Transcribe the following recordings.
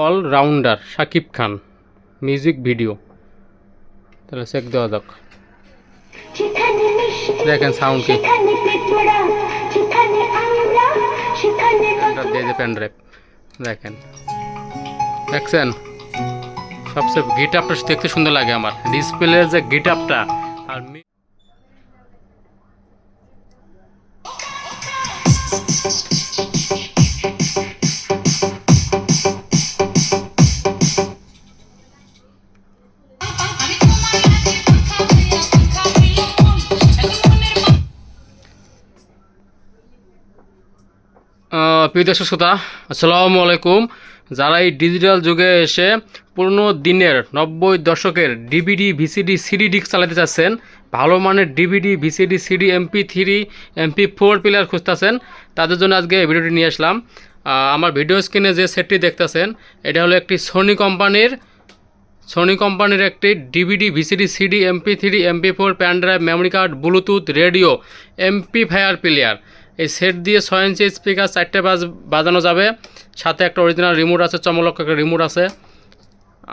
Allrounder Shakib Khan music video. তাহলে check দেওয়া যাক, দেখেন সাউন্ড কি পেন ড্রাইভ দেখেন, দেখছেন সবচেয়ে গিট আপটা দেখতে সুন্দর লাগে আমার, ডিসপ্লের যে গিট আপটা। আর প্রিয় দর্শক শ্রোতা, আসসালামু আলাইকুম। যারা এই ডিজিটাল যুগে এসে পুরনো দিনের 90 দশকের ডিভিডি ভিসিডি সিডি ডিস্ক চালাতে চাচ্ছেন, ভালো মানের DVD VCD CD MP3 MP4 player খুঁজতেছেন, তাদের জন্য আজকে এই ভিডিওটি নিয়ে আসলাম। আমার ভিডিও স্ক্রিনে যে সেটটি দেখতেছেন, এটা হলো একটি সোনি কোম্পানির একটি DVD VCD CD MP3 MP4 pan drive memory card Bluetooth radio amplifier player. এই সেট দিয়ে 6 ইঞ্চি স্পিকার 4টে বাজানো যাবে, সাথে একটা অরিজিনাল রিমোট আছে, চমলক্ষ একটা রিমোট আছে।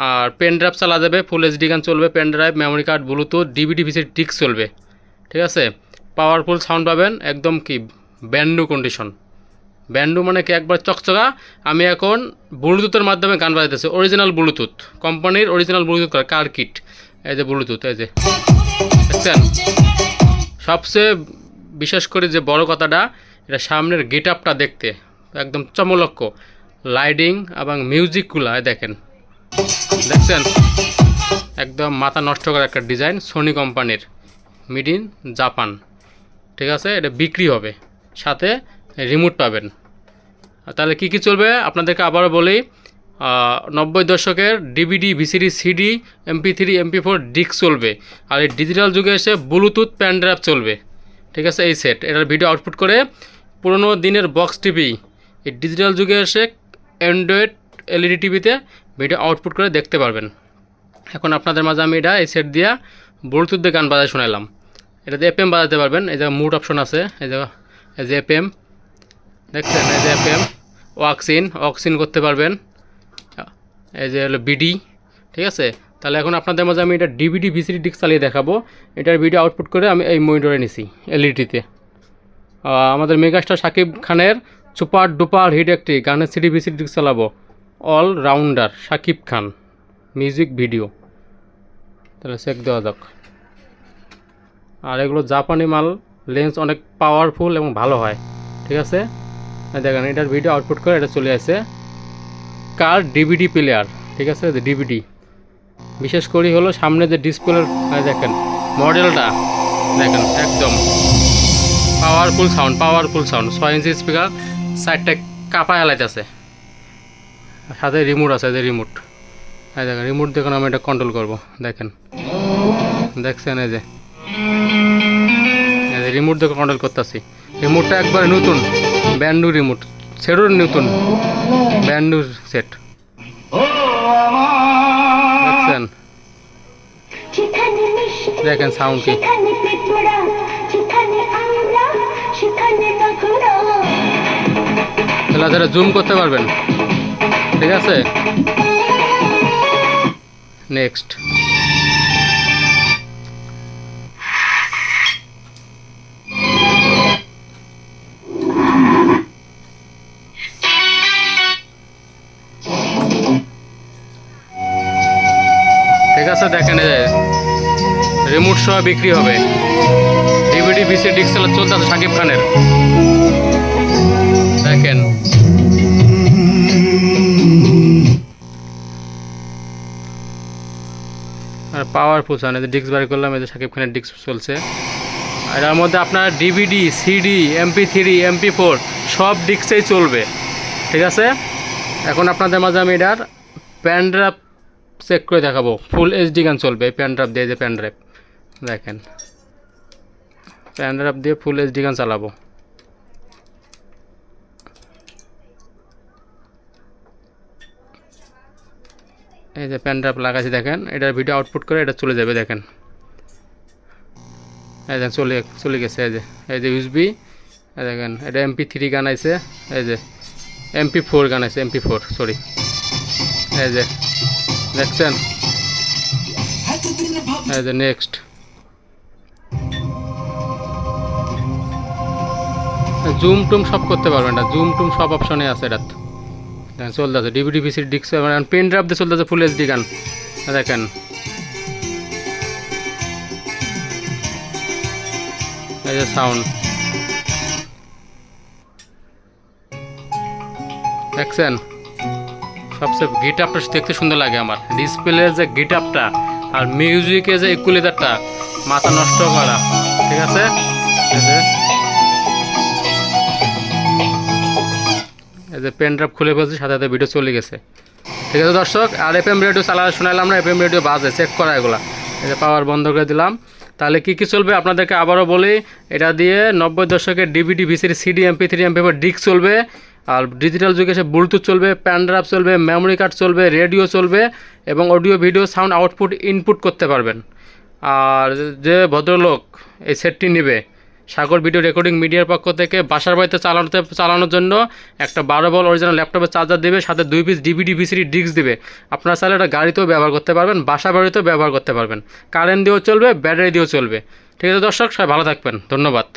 আর পেন ড্রাইভ চালা যাবে, ফুল HD গান চলবে, pen drive memory card Bluetooth DVD VCD disc চলবে, ঠিক আছে। পাওয়ারফুল সাউন্ড পাবেন, একদম কি brand new condition. Brand new মানে কি একবার চকচকা। আমি এখন ব্লুটুথের মাধ্যমে গান বাজাইতেছি, অরিজিনাল ব্লুটুথ কোম্পানির অরিজিনাল ব্লুটুথ কার কিট। এই যে ব্লুটুথ, এই যে দেখছেন। সবচেয়ে বিশেষ করে যে বড় কথাটা, এটা সামনের গেট আপটা দেখতে একদম চমলক্ষ, লাইটিং এবং মিউজিকগুলো দেখেন, দেখছেন একদম মাথা নষ্ট করা একটা ডিজাইন, সোনি কোম্পানির, মেড ইন জাপান, ঠিক আছে। এটা বিক্রি হবে, সাথে রিমোট পাবেন। তাহলে কি কি চলবে আপনাদেরকে আবারও বলি। 90 দশকের DVD VCD CD MP3 MP4 disk চলবে, আর এই ডিজিটাল যুগে এসে ব্লুটুথ প্যান ড্রাইভ চলবে, ঠিক আছে। এই সেট এটার ভিডিও আউটপুট করে পুরনো দিনের বক্স টিভি, এই ডিজিটাল যুগে এসে অ্যান্ড্রয়েড LED টিভিতে ভিডিও আউটপুট করে দেখতে পারবেন। এখন আপনাদের মাঝে আমি এটা এই সেট দিয়া ব্লুটুথ দিয়ে গান বাজায় শোনালাম। এটাতে FM বাজাতে পারবেন, এই যে মুড অপশন আছে, এই যে FM দেখছেন, এই যে FM অক্সিন করতে পারবেন, এই যে হলো BD, ঠিক আছে। তাহলে এখন আপনাদের মাঝে আমি এটা ডিভিডি ভিসিডি ডিস্ক চালিয়ে দেখাবো। এটার ভিডিও আউটপুট করে আমি এই মনিটরে নিছি LED-তে। আমাদের মেগাস্টার শাকিব খানের সুপার ডুপার হিট একটি গানের সিডি ভিসিডি ডিস্ক চালাবো, allrounder Shakib Khan music video. তাহলে চেক দেওয়া যাক। আর এগুলো জাপানি মাল, লেন্স অনেক পাওয়ারফুল এবং ভালো হয়, ঠিক আছে। দেখেন এটার ভিডিও আউটপুট করে এটা চলে আসে কার ডিভিডি প্লেয়ার, ঠিক আছে। ডিভিডি বিশেষ করে হলো সামনে যে ডিসপ্লের দেখেন মডেলটা, দেখেন একদম পাওয়ারফুল সাউন্ড 6 ইঞ্চি স্পিকার, 4টে কাপায় আলাইতেছে, সাথে রিমোট আছে, যে রিমোট, এই দেখেন রিমোট দেখুন, আমি এটা কন্ট্রোল করব, দেখেন দেখছেন, এই যে রিমোট দেখে কন্ট্রোল করতেছি। রিমোটটা একবারে নতুন ব্র্যান্ড নিউ রিমোট, সেটও নতুন ব্র্যান্ড নিউ সেট, দেখছেন দেখেন সাউন্ড কি। তাহলে যারা জুম করতে পারবেন, ঠিক আছে। নেক্সট ঠিক আছে, দেখেন রিমোট সহ বিক্রি হবে, ডিভিডি ভিসিডি ডিস্ক চলতে আছে শাকিব খানের, দেখেন আর পাওয়ারফুল সাউন্ড। ডিস্ক বার করলাম, এই যে শাকিব খানের ডিস্ক চলছে। আর এর মধ্যে আপনার ডিভিডি সিডি MP3 MP4 সব ডিস্কেই চলবে, ঠিক আছে। এখন আপনাদের মাঝে আমি এটার প্যান ড্রাইভ চেক করে দেখাবো, ফুল HD গান চলবে প্যান ড্রাইভ দিয়ে, যে প্যান ড্রাইভ দেখেন, প্যান ড্রাইভ দিয়ে ফুল HD গান চালাবো। এই যে প্যান ড্রাইভ লাগাইছি, দেখেন এটার ভিডিও আউটপুট করে এটা চলে যাবে, দেখেন এই যে চলে গেছে। এই যে USB, দেখেন এটা MP3 গান আছে, এই যে MP4 গান আছে, MP4 সরি এই যে দেখছেন, এই যে নেক্সট জুম টুম সব করতে পারবেন না, জুম টুম সব অপশনে আছে এটা চলতেছে। DVD VCD disc pen drive দিয়ে চলতেছে ফুল এইচডি গান দেখেন। এই যে সাউন্ড দেখছেন, সবচেয়ে গিট আপটা দেখতে সুন্দর লাগে আমার, ডিসপ্লের যে গিট আপটা আর মিউজিকে যে ইকুয়ালাইজারটা মাথা নষ্ট করা। ঠিক আছে, এই যে পেন ড্রাইভ খুলে ফেলছি, সাথে সাথে ভিডিও চলে গেছে। ঠিক আছে দর্শক, আর এফএম রেডিও চালা শোনালাম না, এফএম রেডিও বাজে চেক করা এগুলা। এই যে পাওয়ার বন্ধ করে দিলাম। তাহলে কী কী চলবে আপনাদেরকে আবারও বলি, এটা দিয়ে 90 দশকের DVD VCD CD MP3 MP4 disk চলবে, আর ডিজিটাল যুগে এসে ব্লুটুথ চলবে, প্যান ড্রাইভ চলবে, মেমোরি কার্ড চলবে, রেডিও চলবে এবং audio video sound output input করতে পারবেন। আর যে ভদ্রলোক এই সেটটি নেবে, সাগর ভিডিও রেকর্ডিং মিডিয়ার পক্ষ থেকে বাসার বাড়িতে চালানোর জন্য একটা 12 ভোল্ট অরিজিনাল ল্যাপটপের চার্জার দেবে, সাথে 2 পিস ডিভিডি ভিসিডি ডিস্ক দেবে। আপনারা চাইলে এটা গাড়িতেও ব্যবহার করতে পারবেন, বাসা বাড়িতেও ব্যবহার করতে পারবেন, কারেন্ট দিয়েও চলবে, ব্যাটারি দিয়েও চলবে। ঠিক আছে দর্শক, সবাই ভালো থাকবেন, ধন্যবাদ।